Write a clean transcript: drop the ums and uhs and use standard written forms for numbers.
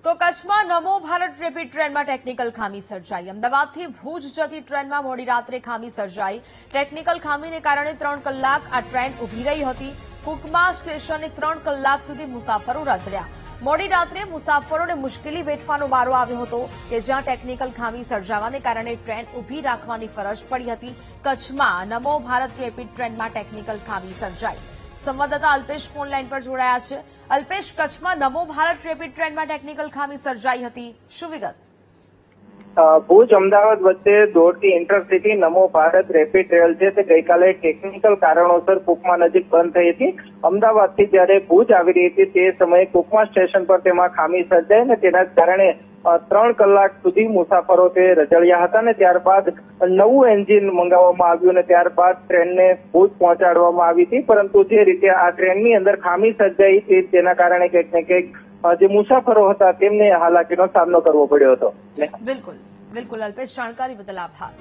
તો કચ્છમાં નમો ભારત રેપિડ ટ્રેનમાં ટેકનિકલ ખામી સર્જાઈ। અમદાવાદથી ભુજ જતી ટ્રેનમાં મોડી રાત્રે ખામી સર્જાઈ। ટેકનિકલ ખામીને કારણે 3 કલાક આ ટ્રેન ઊભી રહી હતી। કુકમા સ્ટેશને 3 કલાક સુધી મુસાફરો રજડ્યા। મોડી રાત્રે મુસાફરોને મુશ્કેલી વેઠવાનો વારો આવ્યો હતો કે જ્યાં ટેકનિકલ ખામી સર્જાવાને કારણે ટ્રેન ઊભી રાખવાની ફરજ પડી હતી। કચ્છમાં નમો ભારત રેપિડ ટ્રેનમાં ટેકનિકલ ખામી સર્જાઈ। સંવાદદાતા અલ્પેશ ફોન લાઈન પર જોડાયા છે। અલ્પેશ, કચ્છમાં નમો ભારત રેપિડ ટ્રેનમાં ટેકનિકલ ખામી સર્જાઈ હતી, શું વિગત? ભુજ અમદાવાદ વચ્ચે દોડતી ઇન્ટરસિટી નમો ભારત રેપિડ ટ્રેન છે તે ગઈકાલે ટેકનિકલ કારણોસર કુકમા નજીક બંધ થઈ હતી। અમદાવાદથી જ્યારે ભુજ આવી રહી હતી તે સમયે કુકમા સ્ટેશન પર તેમાં ખામી સર્જાઈ અને તેના કારણે 3 કલાક સુધી મુસાફરો તે રજળ્યા હતા અને ત્યારબાદ નવું એન્જિન મંગાવવામાં આવ્યું અને ત્યારબાદ ટ્રેનને ભુજ પહોંચાડવામાં આવી હતી। પરંતુ જે રીતે આ ટ્રેનની અંદર ખામી સર્જાઈ તેના કારણે કંઈક ને કંઈક જે મુસાફરો હતા તેમને હાલાકીનો સામનો કરવો પડ્યો હતો। બિલકુલ, અલ્પેશ, જાણકારી બદલ આભાર।